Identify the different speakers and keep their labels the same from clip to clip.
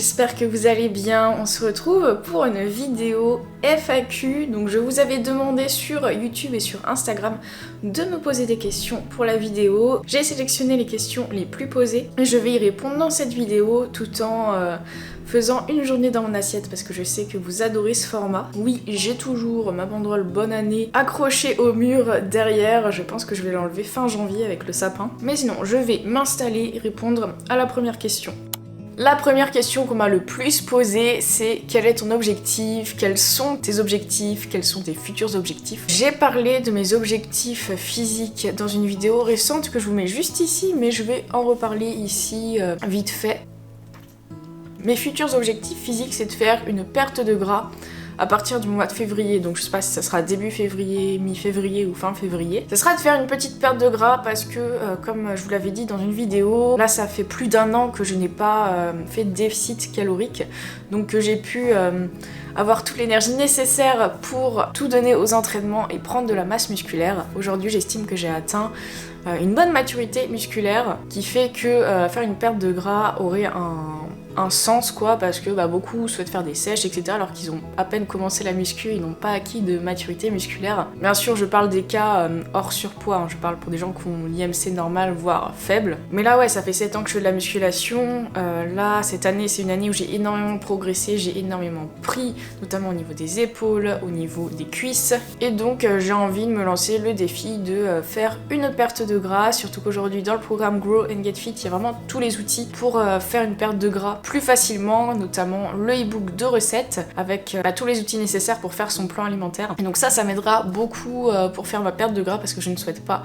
Speaker 1: j'espère que vous allez bien. On se retrouve pour une vidéo FAQ. Donc je vous avais demandé sur YouTube et sur Instagram de me poser des questions pour la vidéo. J'ai sélectionné les questions les plus posées et je vais y répondre dans cette vidéo tout en faisant une journée dans mon assiette parce que je sais que vous adorez ce format. Oui, j'ai toujours ma banderole bonne année accrochée au mur derrière. Je pense que je vais l'enlever fin janvier avec le sapin. Mais sinon, je vais m'installer et répondre à la première question. La première question qu'on m'a le plus posée, c'est quel est ton objectif? Quels sont tes objectifs? Quels sont tes futurs objectifs? J'ai parlé de mes objectifs physiques dans une vidéo récente que je vous mets juste ici, mais je vais en reparler ici vite fait. Mes futurs objectifs physiques, c'est de faire une perte de gras à partir du mois de février, donc je sais pas si ça sera début février, mi-février ou fin février. Ça sera de faire une petite perte de gras parce que, comme je vous l'avais dit dans une vidéo, là ça fait plus d'un an que je n'ai pas fait de déficit calorique, donc que j'ai pu avoir toute l'énergie nécessaire pour tout donner aux entraînements et prendre de la masse musculaire. Aujourd'hui, j'estime que j'ai atteint une bonne maturité musculaire qui fait que faire une perte de gras aurait un sens quoi, parce que beaucoup souhaitent faire des sèches etc alors qu'ils ont à peine commencé la muscu, ils n'ont pas acquis de maturité musculaire. Bien sûr je parle des cas hors surpoids, hein. Je parle pour des gens qui ont l'IMC normal voire faible, mais là ouais ça fait 7 ans que je fais de la musculation, là cette année c'est une année où j'ai énormément progressé, j'ai énormément pris, notamment au niveau des épaules, au niveau des cuisses, et donc j'ai envie de me lancer le défi de faire une perte de gras, surtout qu'aujourd'hui dans le programme Grow and Get Fit il y a vraiment tous les outils pour faire une perte de gras plus facilement, notamment le e-book de recettes avec tous les outils nécessaires pour faire son plan alimentaire. Et donc ça m'aidera beaucoup pour faire ma perte de gras parce que je ne souhaite pas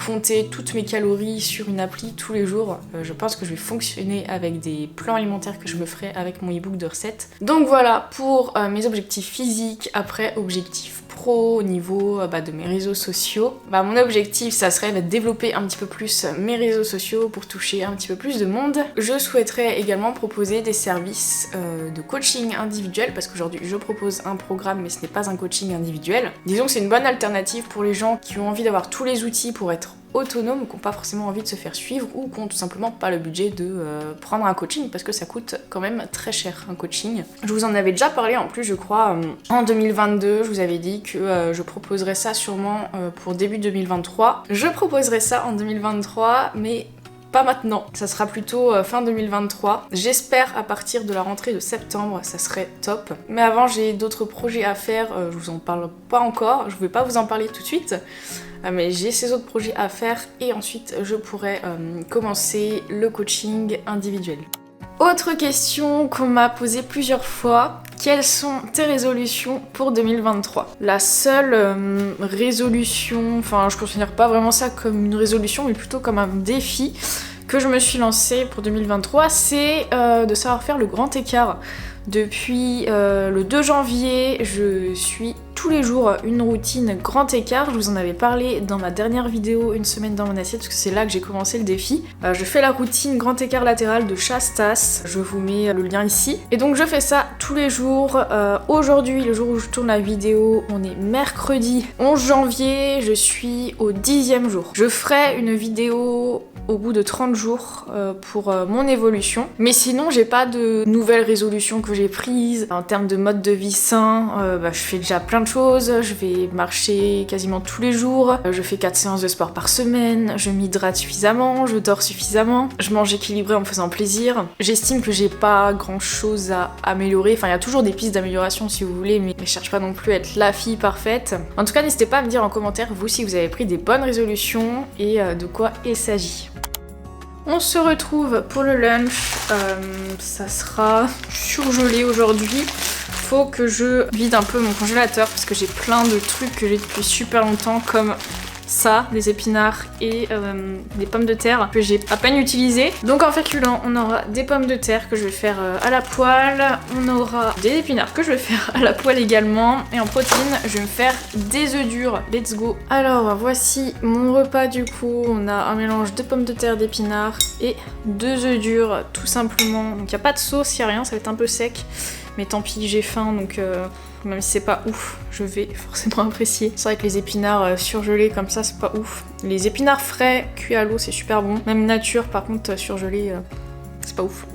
Speaker 1: compter toutes mes calories sur une appli tous les jours. Je pense que je vais fonctionner avec des plans alimentaires que je me ferai avec mon e-book de recettes. Donc voilà pour mes objectifs physiques. Après, objectifs pro au niveau de mes réseaux sociaux. Mon objectif ça serait de développer un petit peu plus mes réseaux sociaux pour toucher un petit peu plus de monde. Je souhaiterais également proposer des services de coaching individuel parce qu'aujourd'hui je propose un programme mais ce n'est pas un coaching individuel. Disons que c'est une bonne alternative pour les gens qui ont envie d'avoir tous les outils pour être autonomes, qui n'ont pas forcément envie de se faire suivre ou qui n'ont tout simplement pas le budget de prendre un coaching parce que ça coûte quand même très cher un coaching. Je vous en avais déjà parlé en plus je crois en 2022, je vous avais dit que je proposerais ça sûrement pour début 2023. Je proposerai ça en 2023 mais pas maintenant, ça sera plutôt fin 2023. J'espère à partir de la rentrée de septembre, ça serait top. Mais avant j'ai d'autres projets à faire, je vous en parle pas encore, je vais pas vous en parler tout de suite. Mais j'ai ces autres projets à faire et ensuite je pourrai commencer le coaching individuel. Autre question qu'on m'a posée plusieurs fois, quelles sont tes résolutions pour 2023? La seule résolution, enfin je considère pas vraiment ça comme une résolution mais plutôt comme un défi que je me suis lancé pour 2023, c'est de savoir faire le grand écart. Depuis le 2 janvier, je suis tous les jours une routine grand écart. Je vous en avais parlé dans ma dernière vidéo, une semaine dans mon assiette, parce que c'est là que j'ai commencé le défi. Je fais la routine grand écart latéral de Shastas, je vous mets le lien ici. Et donc je fais ça tous les jours. Aujourd'hui, le jour où je tourne la vidéo, on est mercredi 11 janvier, je suis au 10e jour. Je ferai une vidéo au bout de 30 jours pour mon évolution. Mais sinon, j'ai pas de nouvelles résolutions que j'ai prises. En termes de mode de vie sain, je fais déjà plein de choses. Je vais marcher quasiment tous les jours. Je fais 4 séances de sport par semaine. Je m'hydrate suffisamment. Je dors suffisamment. Je mange équilibré en me faisant plaisir. J'estime que j'ai pas grand chose à améliorer. Enfin, il y a toujours des pistes d'amélioration si vous voulez, mais je cherche pas non plus à être la fille parfaite. En tout cas, n'hésitez pas à me dire en commentaire, vous, si vous avez pris des bonnes résolutions et de quoi il s'agit. On se retrouve pour le lunch, ça sera surgelé aujourd'hui. Faut que je vide un peu mon congélateur parce que j'ai plein de trucs que j'ai depuis super longtemps comme ça, des épinards et des pommes de terre que j'ai à peine utilisées. Donc en féculent, on aura des pommes de terre que je vais faire à la poêle, on aura des épinards que je vais faire à la poêle également, et en protéines, je vais me faire des œufs durs. Let's go! Alors voici mon repas du coup, on a un mélange de pommes de terre, d'épinards et 2 œufs durs tout simplement. Donc il n'y a pas de sauce, il n'y a rien, ça va être un peu sec. Mais tant pis, j'ai faim, donc même si c'est pas ouf, je vais forcément apprécier. C'est vrai que les épinards surgelés comme ça, c'est pas ouf. Les épinards frais, cuits à l'eau, c'est super bon. Même nature, par contre, surgelés, c'est pas ouf.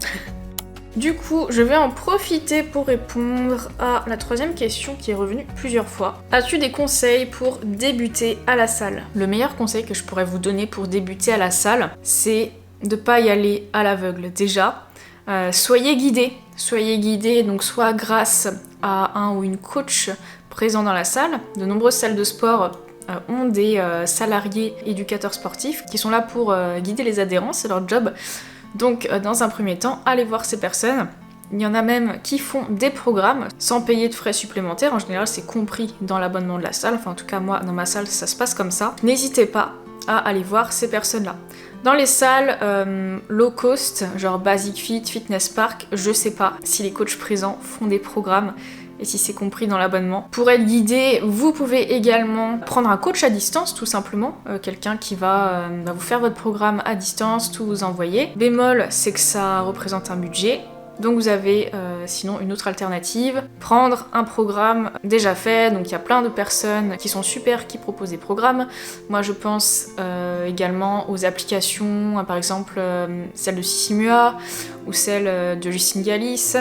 Speaker 1: Du coup, je vais en profiter pour répondre à la troisième question qui est revenue plusieurs fois. As-tu des conseils pour débuter à la salle? Le meilleur conseil que je pourrais vous donner pour débuter à la salle, c'est de pas y aller à l'aveugle. Déjà, soyez guidés donc soit grâce à un ou une coach présent dans la salle. De nombreuses salles de sport ont des salariés éducateurs sportifs qui sont là pour guider les adhérents, c'est leur job. Donc dans un premier temps, allez voir ces personnes. Il y en a même qui font des programmes sans payer de frais supplémentaires. En général, c'est compris dans l'abonnement de la salle. Enfin, en tout cas, moi, dans ma salle, ça se passe comme ça. N'hésitez pas à aller voir ces personnes-là. Dans les salles low cost, genre Basic Fit, Fitness Park, je sais pas si les coachs présents font des programmes et si c'est compris dans l'abonnement. Pour être guidé, vous pouvez également prendre un coach à distance, tout simplement. Quelqu'un qui va vous faire votre programme à distance, tout vous envoyer. Bémol, c'est que ça représente un budget. Donc vous avez sinon une autre alternative, prendre un programme déjà fait, donc il y a plein de personnes qui sont super, qui proposent des programmes. Moi je pense également aux applications, par exemple celle de Sissimua ou celle de Justine Galis.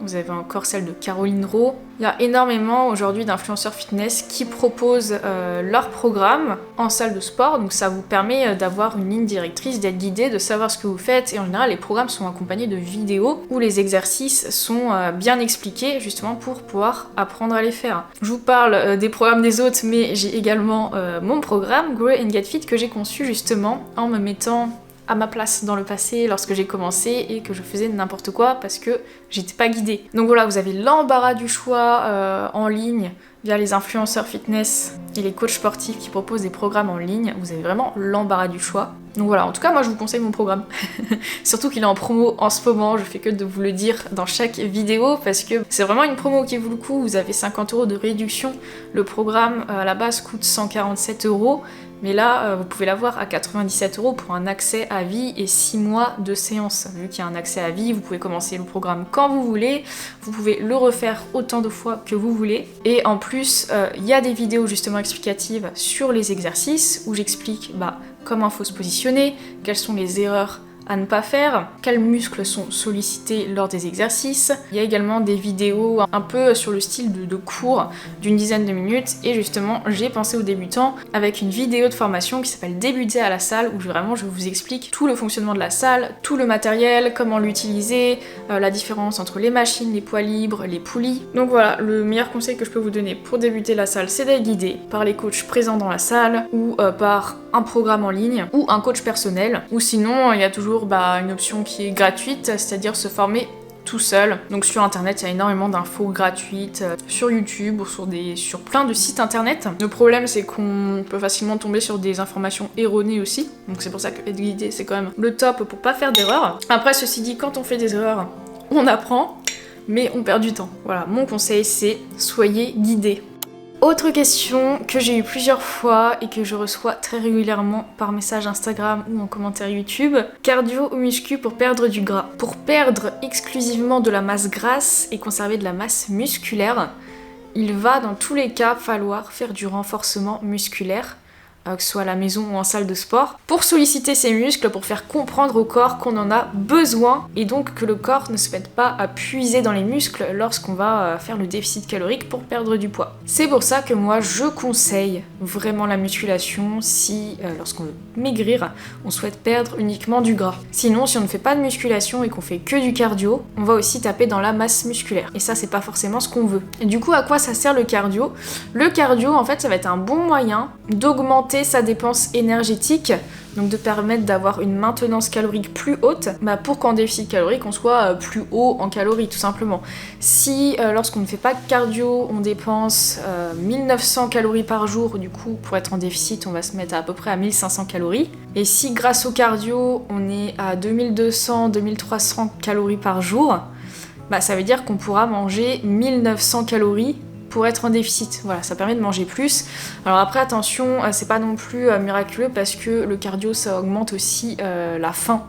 Speaker 1: Vous avez encore celle de Caroline Rowe. Il y a énormément aujourd'hui d'influenceurs fitness qui proposent leur programme en salle de sport, donc ça vous permet d'avoir une ligne directrice, d'être guidé, de savoir ce que vous faites, et en général les programmes sont accompagnés de vidéos où les exercices sont bien expliqués justement pour pouvoir apprendre à les faire. Je vous parle des programmes des autres, mais j'ai également mon programme Grow and Get Fit que j'ai conçu justement en me mettant à ma place dans le passé lorsque j'ai commencé et que je faisais n'importe quoi parce que j'étais pas guidée. Donc voilà, vous avez l'embarras du choix en ligne via les influenceurs fitness et les coachs sportifs qui proposent des programmes en ligne. Vous avez vraiment l'embarras du choix. Donc voilà, en tout cas moi je vous conseille mon programme. Surtout qu'il est en promo en ce moment, je fais que de vous le dire dans chaque vidéo parce que c'est vraiment une promo qui vaut le coup. Vous avez 50 € de réduction. Le programme à la base coûte 147 €. Mais là, vous pouvez l'avoir à 97 € pour un accès à vie et 6 mois de séance. Vu qu'il y a un accès à vie, vous pouvez commencer le programme quand vous voulez, vous pouvez le refaire autant de fois que vous voulez. Et en plus, il y a des vidéos justement explicatives sur les exercices où j'explique comment il faut se positionner, quelles sont les erreurs à ne pas faire, quels muscles sont sollicités lors des exercices. Il y a également des vidéos un peu sur le style de cours d'une dizaine de minutes et justement j'ai pensé aux débutants avec une vidéo de formation qui s'appelle Débuter à la salle où vraiment je vous explique tout le fonctionnement de la salle, tout le matériel, comment l'utiliser, la différence entre les machines, les poids libres, les poulies. Donc voilà, le meilleur conseil que je peux vous donner pour débuter la salle, c'est d'être guidé par les coachs présents dans la salle ou par un programme en ligne ou un coach personnel, ou sinon il y a toujours une option qui est gratuite, c'est-à-dire se former tout seul. Donc sur internet, il y a énormément d'infos gratuites, sur YouTube ou sur plein de sites internet. Le problème c'est qu'on peut facilement tomber sur des informations erronées aussi, donc c'est pour ça que être guidé c'est quand même le top pour pas faire d'erreurs. Après ceci dit, quand on fait des erreurs, on apprend, mais on perd du temps. Voilà, mon conseil c'est soyez guidés. Autre question que j'ai eu plusieurs fois et que je reçois très régulièrement par message Instagram ou en commentaire YouTube. Cardio ou muscu pour perdre du gras? Pour perdre exclusivement de la masse grasse et conserver de la masse musculaire, il va dans tous les cas falloir faire du renforcement musculaire, que ce soit à la maison ou en salle de sport, pour solliciter ses muscles, pour faire comprendre au corps qu'on en a besoin et donc que le corps ne se mette pas à puiser dans les muscles lorsqu'on va faire le déficit calorique pour perdre du poids. C'est pour ça que moi je conseille vraiment la musculation si lorsqu'on veut maigrir, on souhaite perdre uniquement du gras. Sinon, si on ne fait pas de musculation et qu'on fait que du cardio, on va aussi taper dans la masse musculaire. Et ça, c'est pas forcément ce qu'on veut. Et du coup, à quoi ça sert le cardio? Le cardio, en fait, ça va être un bon moyen d'augmenter sa dépense énergétique, donc de permettre d'avoir une maintenance calorique plus haute, pour qu'en déficit calorique on soit plus haut en calories tout simplement. Si lorsqu'on ne fait pas de cardio on dépense 1900 calories par jour, du coup pour être en déficit on va se mettre à peu près à 1500 calories, et si grâce au cardio on est à 2200-2300 calories par jour, ça veut dire qu'on pourra manger 1900 calories pour être en déficit. Voilà, ça permet de manger plus. Alors après attention, c'est pas non plus miraculeux parce que le cardio ça augmente aussi la faim.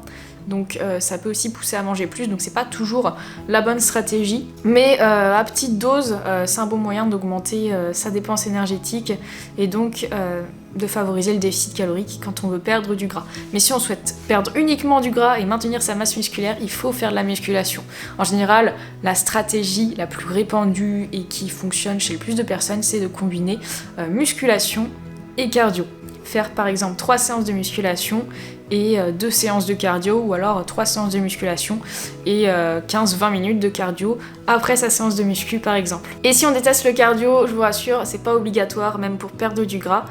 Speaker 1: Donc ça peut aussi pousser à manger plus, donc c'est pas toujours la bonne stratégie. Mais à petite dose, c'est un bon moyen d'augmenter sa dépense énergétique et donc de favoriser le déficit calorique quand on veut perdre du gras. Mais si on souhaite perdre uniquement du gras et maintenir sa masse musculaire, il faut faire de la musculation. En général, la stratégie la plus répandue et qui fonctionne chez le plus de personnes, c'est de combiner musculation et cardio. Faire par exemple 3 séances de musculation et 2 séances de cardio, ou alors 3 séances de musculation et 15-20 minutes de cardio après sa séance de muscu par exemple. Et si on déteste le cardio, je vous rassure, c'est pas obligatoire même pour perdre du gras.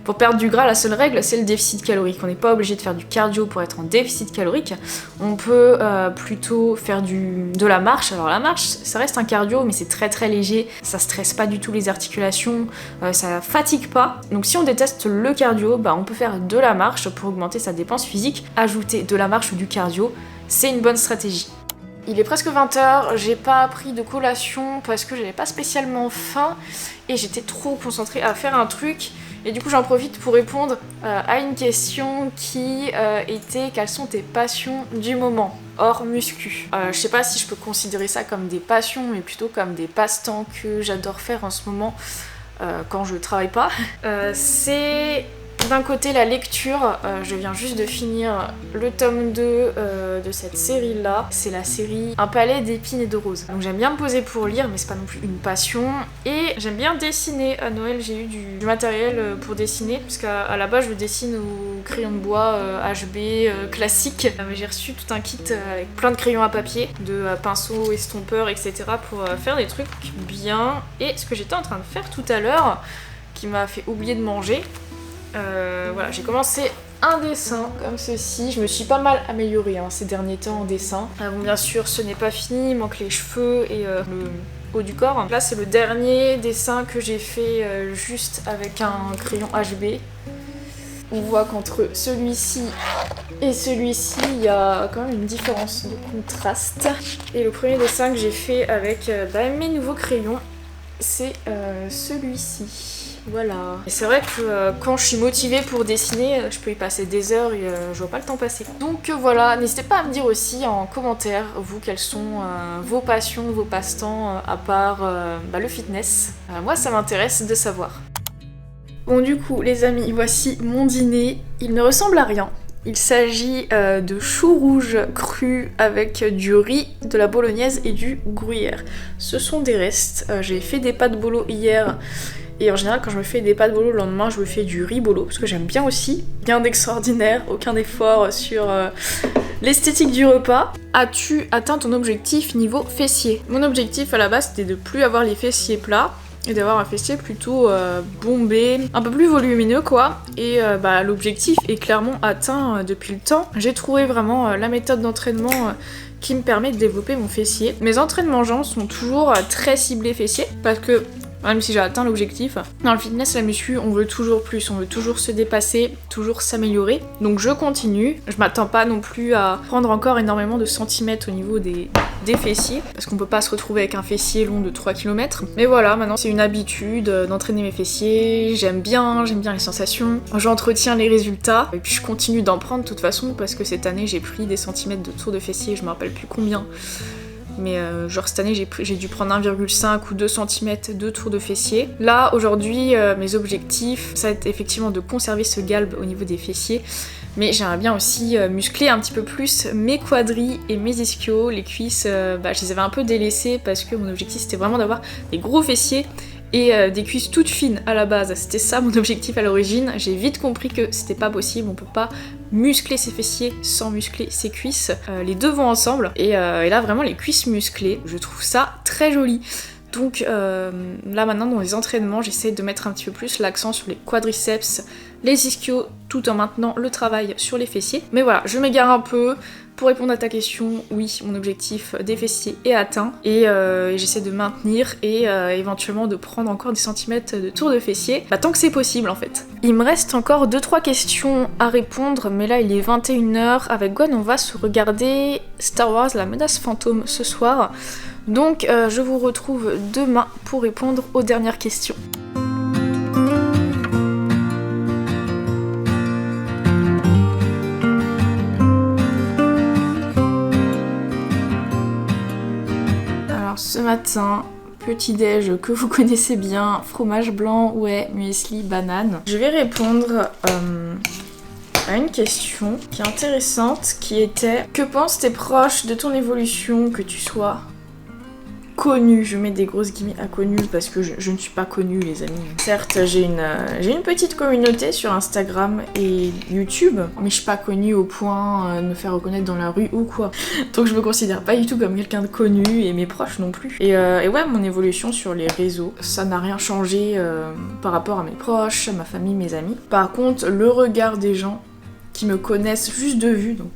Speaker 1: Pour perdre du gras, la seule règle, c'est le déficit calorique. On n'est pas obligé de faire du cardio pour être en déficit calorique. On peut plutôt faire de la marche. Alors la marche, ça reste un cardio, mais c'est très très léger. Ça stresse pas du tout les articulations, ça fatigue pas. Donc si on déteste le cardio, on peut faire de la marche pour augmenter sa dépense physique. Ajouter de la marche ou du cardio, c'est une bonne stratégie. Il est presque 20h, j'ai pas pris de collation parce que j'avais pas spécialement faim et j'étais trop concentrée à faire un truc. Et du coup j'en profite pour répondre à une question qui était: quelles sont tes passions du moment hors muscu? Je sais pas si je peux considérer ça comme des passions, mais plutôt comme des passe-temps que j'adore faire en ce moment quand je travaille pas. C'est d'un côté la lecture, je viens juste de finir le tome 2 de cette série là, c'est la série Un palais d'épines et de roses. Donc j'aime bien me poser pour lire, mais c'est pas non plus une passion. Et j'aime bien dessiner. À Noël j'ai eu du matériel pour dessiner, parce qu'à la base je dessine au crayon de bois HB classique. Mais j'ai reçu tout un kit avec plein de crayons à papier, de pinceaux, estompeurs, etc. pour faire des trucs bien. Et ce que j'étais en train de faire tout à l'heure, qui m'a fait oublier de manger, voilà, j'ai commencé un dessin comme ceci. Je me suis pas mal améliorée ces derniers temps en dessin. Bon, bien sûr, ce n'est pas fini, il manque les cheveux et le haut du corps. Là, c'est le dernier dessin que j'ai fait juste avec un crayon HB. On voit qu'entre celui-ci et celui-ci, il y a quand même une différence de contraste. Et le premier dessin que j'ai fait avec mes nouveaux crayons, c'est celui-ci. Voilà. Et c'est vrai que quand je suis motivée pour dessiner, je peux y passer des heures et je vois pas le temps passer. Donc voilà, n'hésitez pas à me dire aussi en commentaire, vous, quelles sont vos passions, vos passe-temps, à part le fitness. Moi, ça m'intéresse de savoir. Bon, du coup, les amis, voici mon dîner. Il ne ressemble à rien. Il s'agit de choux rouges crus avec du riz, de la bolognaise et du gruyère. Ce sont des restes. J'ai fait des pâtes bolo hier. Et en général, quand je me fais des pâtes bolo, le lendemain, je me fais du riz bolo, parce que j'aime bien aussi. Rien d'extraordinaire, aucun effort sur l'esthétique du repas. As-tu atteint ton objectif niveau fessier? Mon objectif à la base, c'était de plus avoir les fessiers plats et d'avoir un fessier plutôt bombé, un peu plus volumineux quoi. Et l'objectif est clairement atteint depuis le temps. J'ai trouvé vraiment la méthode d'entraînement qui me permet de développer mon fessier. Mes entraînements jambes sont toujours très ciblés fessiers, parce que même si j'ai atteint l'objectif, dans le fitness, la muscu, on veut toujours plus, on veut toujours se dépasser, toujours s'améliorer. Donc je continue, je m'attends pas non plus à prendre encore énormément de centimètres au niveau des fessiers, parce qu'on peut pas se retrouver avec un fessier long de 3 km. Mais voilà, maintenant c'est une habitude d'entraîner mes fessiers, j'aime bien les sensations, j'entretiens les résultats, et puis je continue d'en prendre de toute façon, parce que cette année j'ai pris des centimètres de tour de fessier, je me rappelle plus combien. Mais genre cette année j'ai dû prendre 1,5 ou 2 cm de tour de fessier. Là aujourd'hui mes objectifs ça va être effectivement de conserver ce galbe au niveau des fessiers, mais j'aimerais bien aussi muscler un petit peu plus mes quadris et mes ischios. Les cuisses je les avais un peu délaissées parce que mon objectif c'était vraiment d'avoir des gros fessiers et des cuisses toutes fines à la base. C'était ça mon objectif à l'origine. J'ai vite compris que c'était pas possible, on peut pas muscler ses fessiers sans muscler ses cuisses. Les deux vont ensemble et là vraiment les cuisses musclées, je trouve ça très joli. Donc là maintenant dans les entraînements j'essaie de mettre un petit peu plus l'accent sur les quadriceps, les ischios, tout en maintenant le travail sur les fessiers. Mais voilà, je m'égare un peu. Pour répondre à ta question, oui, mon objectif des fessiers est atteint et j'essaie de maintenir et éventuellement de prendre encore des centimètres de tour de fessier, tant que c'est possible en fait. Il me reste encore 2-3 questions à répondre, mais là il est 21h. Avec Gwen, on va se regarder Star Wars, la menace fantôme ce soir. Donc je vous retrouve demain pour répondre aux dernières questions. Ce matin, Petit déj que vous connaissez bien, fromage blanc, ouais, muesli, banane. Je vais répondre à une question qui est intéressante, qui était: que pensent tes proches de ton évolution, que tu sois connu? Je mets des grosses guillemets à connu parce que je ne suis pas connue, les amis. Certes, j'ai une petite communauté sur Instagram et YouTube, mais je suis pas connue au point de me faire reconnaître dans la rue ou quoi. Donc je me considère pas du tout comme quelqu'un de connu, et mes proches non plus. Et ouais, mon évolution sur les réseaux, ça n'a rien changé par rapport à mes proches, à ma famille, mes amis. Par contre, le regard des gens qui me connaissent juste de vue, donc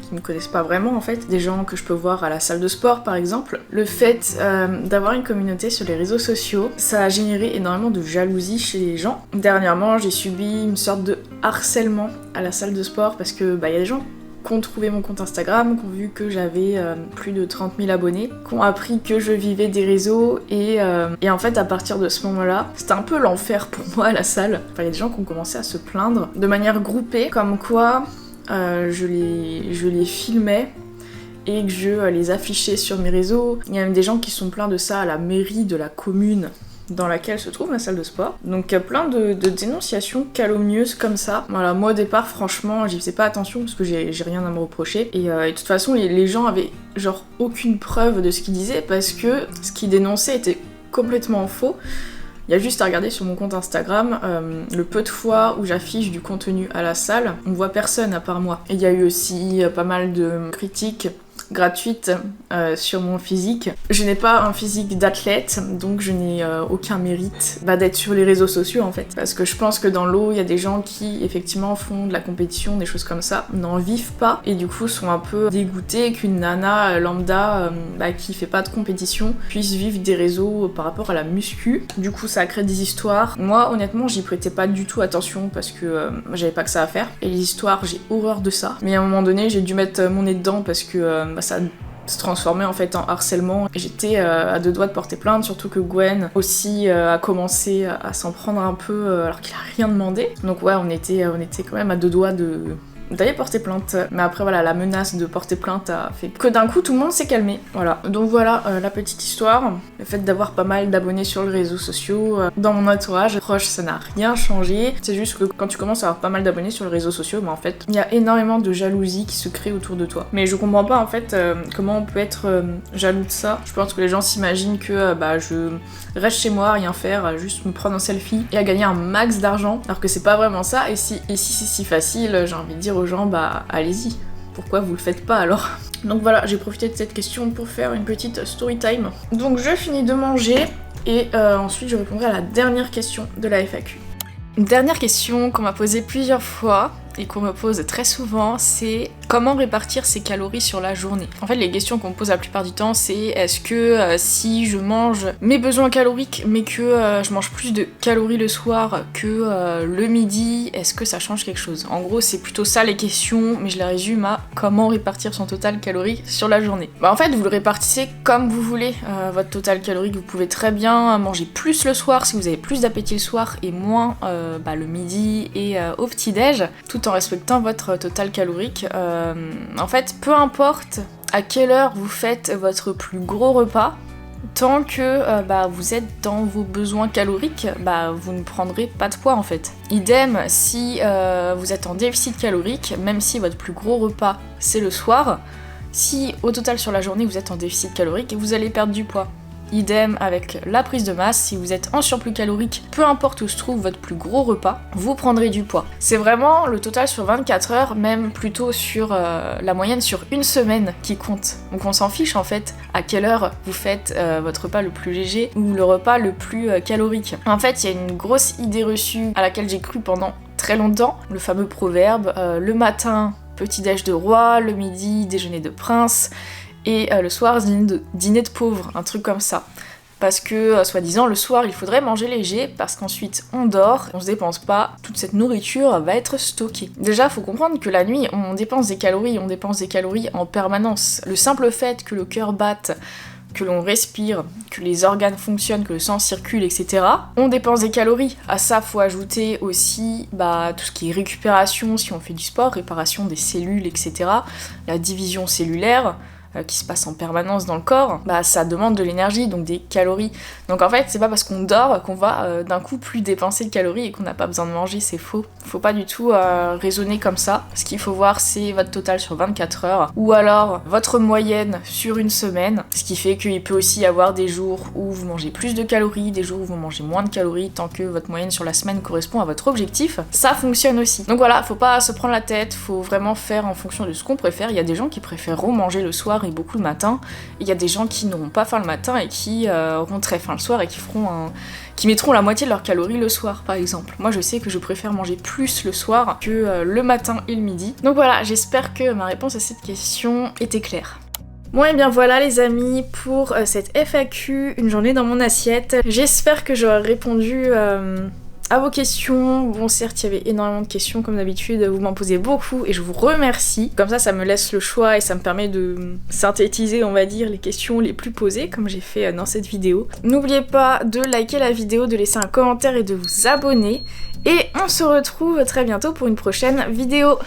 Speaker 1: qui me connaissent pas vraiment en fait, des gens que je peux voir à la salle de sport par exemple, le fait d'avoir une communauté sur les réseaux sociaux, ça a généré énormément de jalousie chez les gens. Dernièrement, j'ai subi une sorte de harcèlement à la salle de sport parce que y a des gens qui ont trouvé mon compte Instagram, qui ont vu que j'avais plus de 30 000 abonnés, qui ont appris que je vivais des réseaux, et en fait à partir de ce moment-là, c'était un peu l'enfer pour moi à la salle. Enfin, il y a des gens qui ont commencé à se plaindre de manière groupée, comme quoi je les filmais et que je les affichais sur mes réseaux. Il y a même des gens qui sont plaints de ça à la mairie de la commune dans laquelle se trouve ma salle de sport. Donc il y a plein de dénonciations calomnieuses comme ça. Voilà, moi au départ franchement j'y faisais pas attention parce que j'ai rien à me reprocher. Et de toute façon les gens avaient genre aucune preuve de ce qu'ils disaient parce que ce qu'ils dénonçaient était complètement faux. Il y a juste à regarder sur mon compte Instagram le peu de fois où j'affiche du contenu à la salle, on voit personne à part moi. Et il y a eu aussi pas mal de critiques gratuite sur mon physique. Je n'ai pas un physique d'athlète, donc je n'ai aucun mérite d'être sur les réseaux sociaux en fait. Parce que je pense que dans l'eau, il y a des gens qui effectivement font de la compétition, des choses comme ça, n'en vivent pas et du coup sont un peu dégoûtés qu'une nana lambda qui fait pas de compétition puisse vivre des réseaux par rapport à la muscu. Du coup ça crée des histoires. Moi honnêtement j'y prêtais pas du tout attention parce que j'avais pas que ça à faire. Et les histoires, j'ai horreur de ça. Mais à un moment donné j'ai dû mettre mon nez dedans parce que ça se transformait en fait en harcèlement. Et j'étais à deux doigts de porter plainte, surtout que Gwen aussi a commencé à s'en prendre un peu alors qu'il a rien demandé. Donc ouais, on était quand même à deux doigts d'aller porter plainte. Mais après voilà, la menace de porter plainte a fait que d'un coup tout le monde s'est calmé. Voilà, donc voilà la petite histoire. Le fait d'avoir pas mal d'abonnés sur les réseaux sociaux, dans mon entourage proche, ça n'a rien changé. C'est juste que quand tu commences à avoir pas mal d'abonnés sur les réseaux sociaux, en fait, il y a énormément de jalousie qui se crée autour de toi. Mais je comprends pas en fait comment on peut être jaloux de ça. Je pense que les gens s'imaginent que je reste chez moi à rien faire, à juste me prendre un selfie et à gagner un max d'argent, alors que c'est pas vraiment ça. Et si c'est si facile, j'ai envie de dire aux gens, allez-y, pourquoi vous le faites pas alors? Donc voilà, j'ai profité de cette question pour faire une petite story time. Donc je finis de manger et ensuite je répondrai à la dernière question de la FAQ. Une dernière question qu'on m'a posée plusieurs fois et qu'on me pose très souvent, c'est comment répartir ses calories sur la journée. En fait, les questions qu'on me pose la plupart du temps, c'est est-ce que si je mange mes besoins caloriques, mais que je mange plus de calories le soir que le midi, est-ce que ça change quelque chose? En gros, c'est plutôt ça les questions, mais je les résume à comment répartir son total calorique sur la journée. En fait, vous le répartissez comme vous voulez, votre total calorique. Vous pouvez très bien manger plus le soir si vous avez plus d'appétit le soir et moins le midi et au petit-déj, tout en respectant votre total calorique. En fait, peu importe à quelle heure vous faites votre plus gros repas, tant que vous êtes dans vos besoins caloriques, vous ne prendrez pas de poids en fait. Idem si vous êtes en déficit calorique, même si votre plus gros repas c'est le soir, si au total sur la journée vous êtes en déficit calorique, vous allez perdre du poids. Idem avec la prise de masse, si vous êtes en surplus calorique, peu importe où se trouve votre plus gros repas, vous prendrez du poids. C'est vraiment le total sur 24 heures, même plutôt sur la moyenne sur une semaine qui compte. Donc on s'en fiche en fait à quelle heure vous faites votre repas le plus léger ou le repas le plus calorique. En fait, il y a une grosse idée reçue à laquelle j'ai cru pendant très longtemps, le fameux proverbe le matin, petit-déj de roi, le midi, déjeuner de prince, et le soir, dîner de pauvre, un truc comme ça. Parce que, soi-disant, le soir, il faudrait manger léger, parce qu'ensuite, on dort, on se dépense pas, toute cette nourriture va être stockée. Déjà, faut comprendre que la nuit, on dépense des calories en permanence. Le simple fait que le cœur batte, que l'on respire, que les organes fonctionnent, que le sang circule, etc. On dépense des calories. À ça, faut ajouter aussi tout ce qui est récupération, si on fait du sport, réparation des cellules, etc. La division cellulaire, qui se passe en permanence dans le corps, bah ça demande de l'énergie, donc des calories. Donc en fait, c'est pas parce qu'on dort qu'on va d'un coup plus dépenser de calories et qu'on n'a pas besoin de manger, c'est faux. Faut pas du tout raisonner comme ça. Ce qu'il faut voir, c'est votre total sur 24 heures, ou alors votre moyenne sur une semaine, ce qui fait qu'il peut aussi y avoir des jours où vous mangez plus de calories, des jours où vous mangez moins de calories, tant que votre moyenne sur la semaine correspond à votre objectif. Ça fonctionne aussi. Donc voilà, faut pas se prendre la tête, faut vraiment faire en fonction de ce qu'on préfère. Il y a des gens qui préféreront manger le soir et beaucoup le matin. Il y a des gens qui n'auront pas faim le matin et qui auront très faim le soir et qui mettront la moitié de leurs calories le soir, par exemple. Moi, je sais que je préfère manger plus le soir que le matin et le midi. Donc voilà, j'espère que ma réponse à cette question était claire. Bon et bien voilà les amis pour cette FAQ, une journée dans mon assiette. J'espère que j'aurai répondu à vos questions. Bon certes il y avait énormément de questions comme d'habitude, vous m'en posez beaucoup et je vous remercie. Comme ça me laisse le choix et ça me permet de synthétiser on va dire les questions les plus posées comme j'ai fait dans cette vidéo. N'oubliez pas de liker la vidéo, de laisser un commentaire et de vous abonner. Et on se retrouve très bientôt pour une prochaine vidéo.